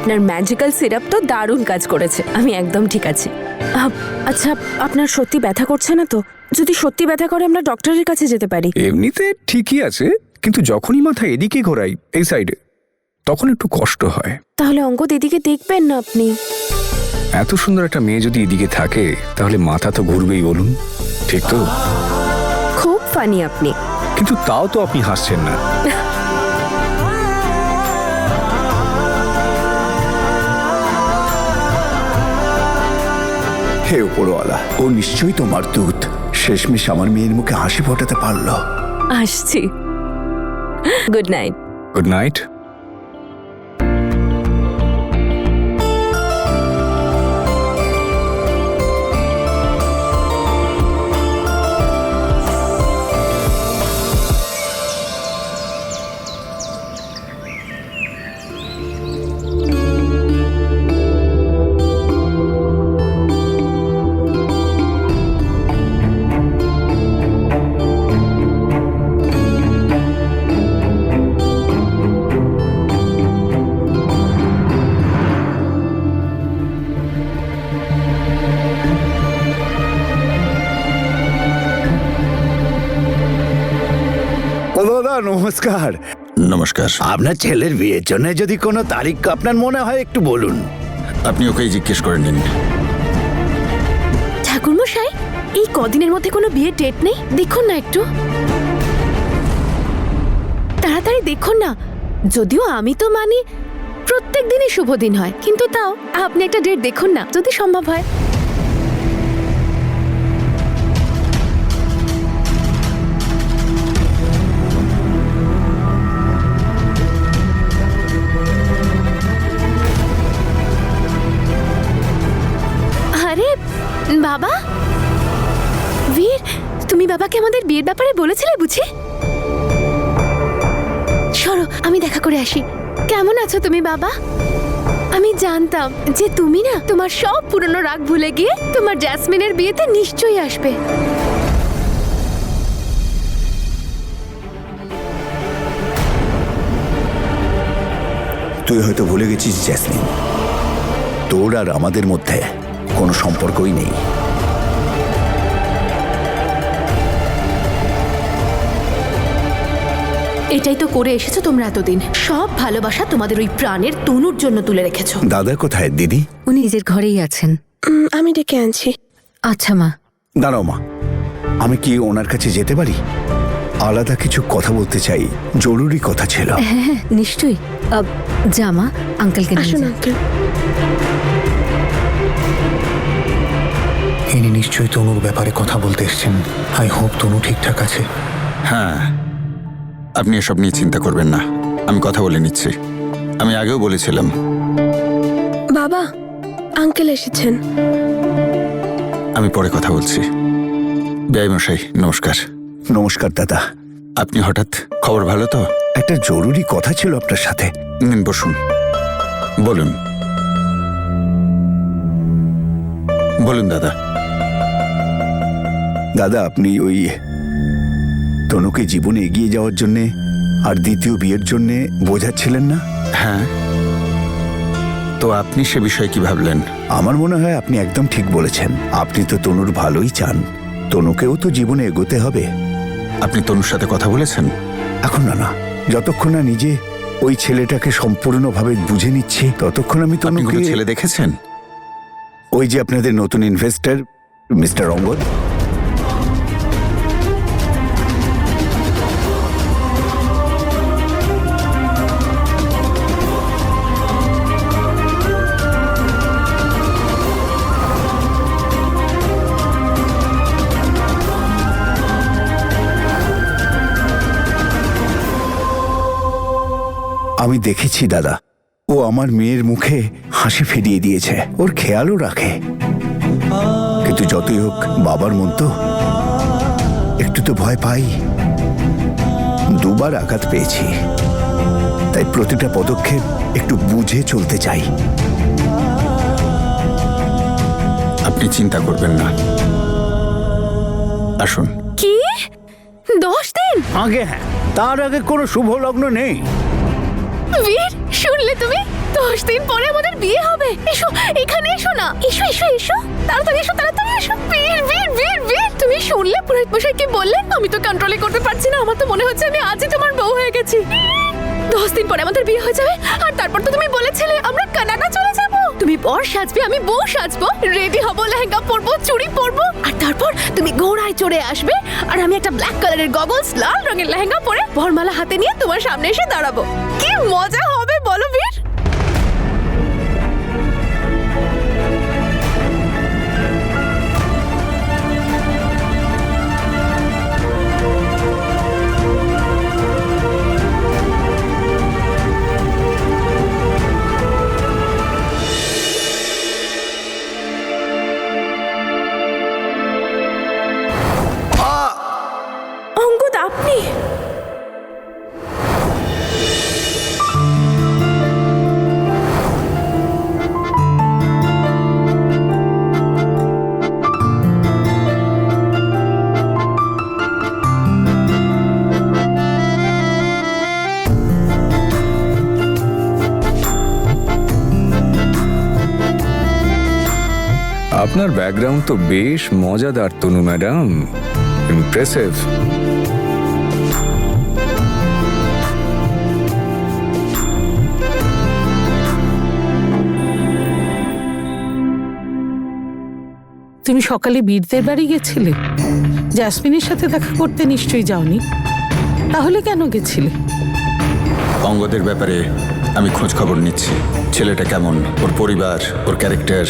আপনার magical syrup তো দারুণ কাজ করেছে, আমি একদম ঠিক আছি। আচ্ছা, আপনার সত্যি ব্যথা করছে না তো? যদি সত্যি ব্যথা করে আমরা ডক্টরের কাছে যেতে পারি। এমনিতে ঠিকই আছে, কিন্তু যখনই মাথা এদিকে ঘোরাই এই সাইডে, তখন একটু কষ্ট হয়। তাহলে অঙ্গদ এদিকে দেখবেন না আপনি? এত সুন্দর একটা মেয়ে যদি এদিকে থাকে তাহলে মাথা তো ঘুরবেই, বলুন, ঠিক তো? খুব ফানি আপনি। কিন্তু তাও তো আপনি হাসছেন না। হে উপরওয়ালা, ও নিশ্চয়ই তোমার দূত। শেষমেশ আমার মেয়ের মুখে হাসি ফোটাতে পারলো। আসছি। Good night. Good night. ও দাদা, নমস্কার। নমস্কার। আপনার ছেলের বিয়ের জন্য যদি কোনো তারিখ আপনার মনে হয় একটু বলুন। আপনি ওকেই জিজ্ঞেস করে নিন। ঠাকুরমশাই, এই কদিনের মধ্যে কোনো বিয়ের ডেট নেই? দেখুন না একটু তাড়াতাড়ি দেখুন না। যদিও আমি তো মানি প্রত্যেক দিনই শুভ দিন হয়, কিন্তু তাও আপনি একটা ডেট দেখুন না, যদি সম্ভব হয়। আরে বাবা, বীর, তুমি বাবাকে আমাদের বিয়ের ব্যাপারে বলেছিলে বুঝি? সরো, আমি দেখা করে আসি। কেমন আছো তুমি বাবা? আমি জানতাম যে তুমি না তোমার সব পুরনো রাগ ভুলে গিয়ে তোমার জ্যাসমিনের বিয়েতে নিশ্চয়ই আসবে। তুই হয়তো ভুলে গেছিস জ্যাসমিন, তোর আর আমাদের মধ্যে কোনো সম্পর্কই নেই। এটাই তো করে এসেছো তোমরা এতদিন। সব ভালোবাসা তোমাদের ওই প্রাণের তনুর জন্য তুলে রেখেছো। দাদা কোথায় দিদি? উনি নিজের ঘরেই আছেন। আমি ডেকে আনছি। আচ্ছা মা। দাঁড়াও মা, আমি কি ওনার কাছে যেতে পারি? আলাদা কিছু কথা বলতে চাই, জরুরি কথা ছিল। হ্যাঁ হ্যাঁ নিশ্চয়ই। যা মা, আঙ্কেলকে নিয়ে আসুন যা। আঙ্কেল। ইনি নিশ্চয়ই তনুর ব্যাপারে কথা বলতে এসেছেন। আই হোপ তনু ঠিকঠাক আছে। হ্যাঁ, আপনি এসব নিয়ে চিন্তা করবেন না, আমি কথা বলে নিচ্ছি। আমি আগেও বলেছিলাম। বাবা, আঙ্কেল এসেছেন। আমি পরে কথা বলছি। বেআই মশাই নমস্কার। নমস্কার দাদা। আপনি হঠাৎ, খবর ভালো তো? একটা জরুরি কথা ছিল আপনার সাথে। নিন বসুন, বলুন বলুন দাদা। দাদা, আপনি ওই তনুকে জীবনে এগিয়ে যাওয়ার জন্যে আর দ্বিতীয় বিয়ের জন্যে বোঝাচ্ছিলেন না? হ্যাঁ, তো আপনি সে বিষয়ে কি ভাবলেন? আমার মনে হয় আপনি একদম ঠিক বলেছেন। আপনি তো তনুর ভালোই চান, তনুকেও তো জীবনে এগোতে হবে। আপনি তনুর সাথে কথা বলেছেন? এখন না, যতক্ষণ না নিজে ওই ছেলেটাকে সম্পূর্ণভাবে বুঝে নিচ্ছি ততক্ষণ আমি আপনি তনুকে। কোনো ছেলে দেখেছেন? ওই যে আপনাদের নতুন ইনভেস্টর মিস্টার অঙ্গদ। আমি দেখেছি দাদা, ও আমার মেয়ের মুখে হাসি ফিরিয়ে দিয়েছে, ওর খেয়ালও রাখে। কিন্তু যতই হোক বাবার মন তো, একটু তো ভয় পাই। দুবার আঘাত পেয়েছি, তাই প্রতিটা পদক্ষেপ একটু বুঝে চলতে চাই। আপনি চিন্তা করবেন না, আসুন। কি 10 দিন আগে? হ্যাঁ, তার আগে কোনো শুভ লগ্ন নেই। বীর, শুনলে তুমি? 10 দিন পরে আমাদের বিয়ে হবে। এসো এখানে এসো না, এসো এসো এসো, তাড়াতাড়ি এসো, তাড়াতাড়ি এসো। বীর বীর বীর বীর, তুমি শুনলে পুরোহিত মশাই কি বললেন? আমি তো কন্ট্রোলই করতে পারছি না, আমার তো মনে হচ্ছে আমি আজই তোমার বউ হয়ে গেছি। 10 দিন পরে আমাদের বিয়ে হয়ে যাবে, আর তারপর তো তুমি বলেছিলে আমরা কানাডা চলে যাব। তুমি বর সাজবে, আমি বউ সাজবো, রেডি হব, লেহেঙ্গা পরবো, চুড়ি পরবো, আর তারপর তুমি ঘোড়ায় চড়ে আসবে, আর আমি একটা ব্ল্যাক কালারের গগলস, লাল রঙের লেহেঙ্গা পরে বরমালা হাতে নিয়ে তোমার সামনে এসে দাঁড়াবো। কি মজা হবে বলো বীর? অঙ্গদ, আপনি? আপনার ব্যাকগ্রাউন্ড তো বেশ মজাদার তনু ম্যাডাম, ইমপ্রেসিভ। তুমি সকালে বীরদের বাড়ি গেছিলে? জাসমিনের সাথে দেখা করতে নিশ্চয়ই যাওনি, তাহলে কেন গেছিলে? অঙ্গদের ব্যাপারে আমি খোঁজ খবর নিচ্ছি। ছেলেটা কেমন, ওর পরিবার, ওর ক্যারেক্টার,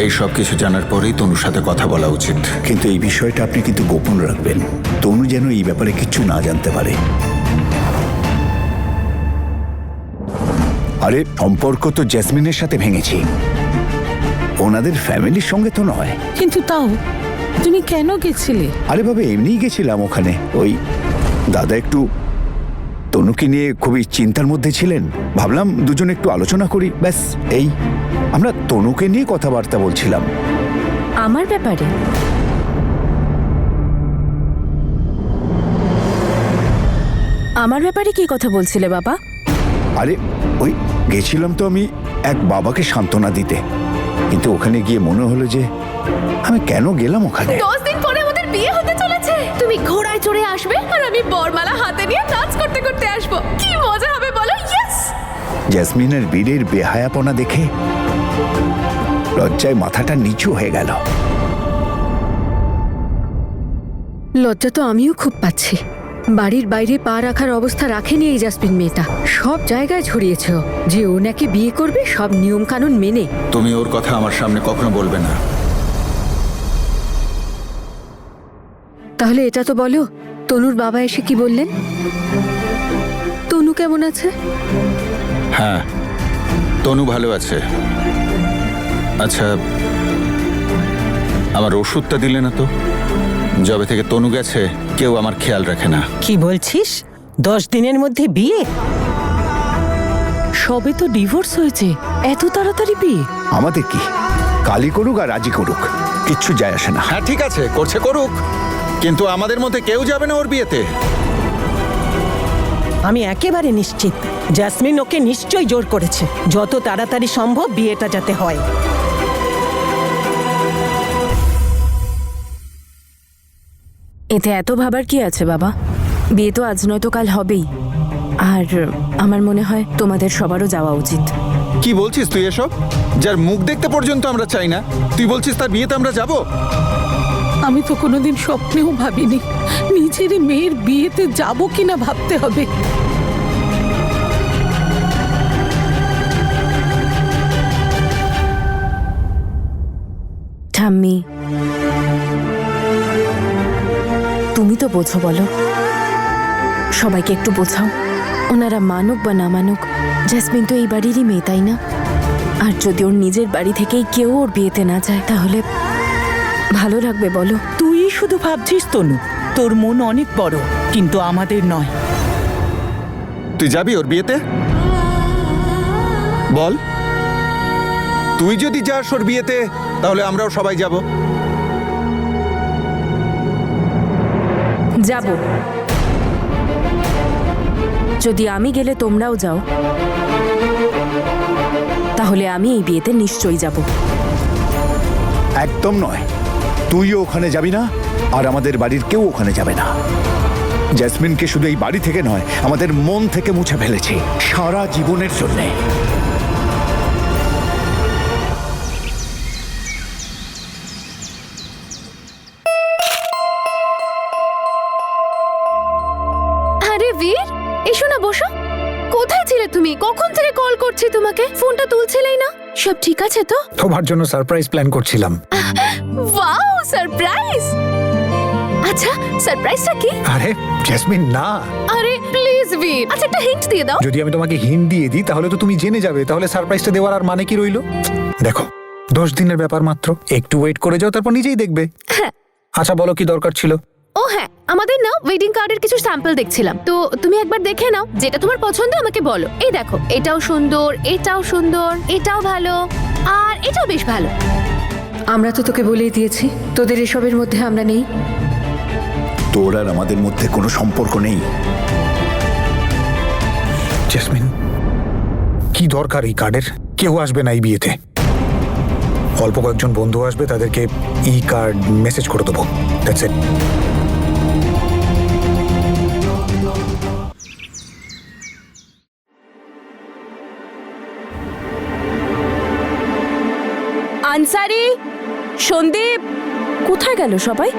এই সব কিছু জানার পরেই তনুর সাথে কথা বলা উচিত। কিন্তু এই বিষয়টা আপনি কিন্তু গোপন রাখবেন, তনু যেন এই ব্যাপারে কিচ্ছু না জানতে পারে। আরে সম্পর্ক তো জ্যাসমিনের সাথে ভেঙেছি, ওনাদের ফ্যামিলির সঙ্গে তো নয়। কিন্তু তাও তুমি কেন গেছিলে? আরে বাবা, এমনিই গেছিলাম ওখানে। ওই দাদা একটু তনুকে নিয়ে খুবই চিন্তার মধ্যে ছিলেন, ভাবলাম দুজন একটু আলোচনা করি, ব্যাস এই। আমরা তনুকে নিয়ে কথাবার্তা বলছিলাম। আমার ব্যাপারে? আমার ব্যাপারে কি কথা বলছিলে বাবা? আরে ওই গেছিলাম তো আমি এক বাবাকে সান্ত্বনা দিতে, কিন্তু ওখানে গিয়ে মনে হলো যে আমি কেন গেলাম ওখানে। 10 দিন পরে আমাদের বিয়ে হতে চলেছে, তুমি ঘোড়ায় চড়ে আসবে, আর আমি বরমালা হাতে নিয়ে নাচ করতে করতে আসবো। কি মজা হবে বলো? ইয়েস! জ্যাসমিনের বীরের বেহায়াপনা দেখে লজ্জায় মাথাটা নিচু হয়ে গেল। লজ্জা তো আমিও খুব পাচ্ছি। বাড়ির বাইরে পা রাখার অবস্থা রাখেনি এই জাসমিন মেয়েটা। সব জায়গায় ছড়িয়েছে ও যে ও নাকি বিয়ে করবে সব নিয়ম কানুন মেনে। তুমি ওর কথা আমার সামনে কখনো বলবে না। তাহলে এটা তো বলো, তনুর বাবা এসে কি বললেন? তনু কেমন আছে? হ্যাঁ, তনু ভালো আছে। আচ্ছা, আমার ওষুধটা দিলে না তো? যবে থেকে তনু গেছে কেউ আমার খেয়াল রাখে না। কি বলছিস? 10 দিনের মধ্যে বিয়ে? সবে তো ডিভোর্স হয়েছে, এত তাড়াতাড়ি বিয়ে? আমাদের কি, কালি করুক আর রাজি করুক, কিচ্ছু যায় আসে না। হ্যাঁ ঠিক আছে, করছে করুক, কিন্তু আমাদের মধ্যে কেউ যাবে না ওর বিয়েতে। আমি একেবারে নিশ্চিত জাসমিন ওকে নিশ্চয়ই জোর করেছে, যত তাড়াতাড়ি সম্ভব বিয়েটা যাতে হয়। এতে এত ভাবার কি আছে বাবা? বিয়ে তো আজ নয়তো কাল হবেই, আর আমার মনে হয় তোমাদের সবারও যাওয়া উচিত। কি বলছিস তুই এসব? যার মুখ দেখতে পর্যন্ত আমরা চাই না, তুই বলছিস তার বিয়েতে আমরা যাব? আমি তো কোনোদিন স্বপ্নেও ভাবিনি নিজেরই মেয়ের বিয়েতে যাব কিনা ভাবতে হবে। ঠাম্মি, তুমি তো বোঝো, বলো সবাইকে একটু বোঝাও। ওনারা মানুক বা না মানুক, জাসমিন তো এই বাড়িরই মেয়ে, তাই না? আর যদি ওর নিজের বাড়ি থেকেই কেউ ওর বিয়েতে না যায় তাহলে ভালো লাগবে বলো? তুই শুধু ভাবছিস তনু, তোর মন অনেক বড়, কিন্তু আমাদের নয়। তুই যাবি ওর বিয়েতে? বল, তুই যদি যাস ওর বিয়েতে তাহলে আমরাও সবাই যাব। যাব। যদি আমি গেলে তোমরাও যাও, তাহলে আমি এই বিয়েতে নিশ্চয়ই যাব। একদম নয়, তুইও ওখানে যাবি না, আর আমাদের বাড়ির কেউ ওখানে যাবে না। জেসমিনকে শুধু এই বাড়ি থেকে নয়, আমাদের মন থেকে মুছে ফেলেছি সারা জীবনের জন্যে। আরে বীর, এসো না, বসো। কোথায় ছিলে তুমি? কখন থেকে কল করছি তোমাকে, ফোনটা তুলছিলেই না। সব ঠিক আছে তো? তোমার জন্য সারপ্রাইজ প্ল্যান করছিলাম। Wow, surprise! আচ্ছা, সারপ্রাইজটা কি? আরে জেসমিন না, আরে প্লিজ বীর, আচ্ছা একটা হিন্ট দিয়ে দাও। যদি আমি তোমাকে হিন্ট দিয়ে দিই তাহলে তো তুমি জেনে যাবে, তাহলে সারপ্রাইজটা দেওয়ার আর মানে কি রইলো? দেখো, 10 দিনের ব্যাপার মাত্র, একটু ওয়েট করে যাও, তারপর নিজেই দেখবে। হ্যাঁ। আচ্ছা বলো, কি দরকার ছিল? ও হ্যাঁ, আমাদের না ওয়েডিং কার্ডের কিছু স্যাম্পল দেখছিলাম, তো তুমি একবার দেখে নাও, যেটা তোমার পছন্দ আমাকে বলো। এই দেখো, এটাও সুন্দর, এটাও সুন্দর, এটাও ভালো, আর এটাও বেশ ভালো। আমরা তো তোকে বলেই দিয়েছি তোদের এসবের মধ্যে আমরা নেই। তোর আর আমাদের মধ্যে কোনো সম্পর্ক নেই। জেসমিন, কি দরকার এই কার্ডের? কেউ আসবে না এই বিয়েতে। অল্প কয়েকজন বন্ধু আসবে, তাদেরকে ই কার্ড মেসেজ করে দেবো, দ্যাটস ইট। আনসারি, সন্দীপ, কোথায় গেল সবাই?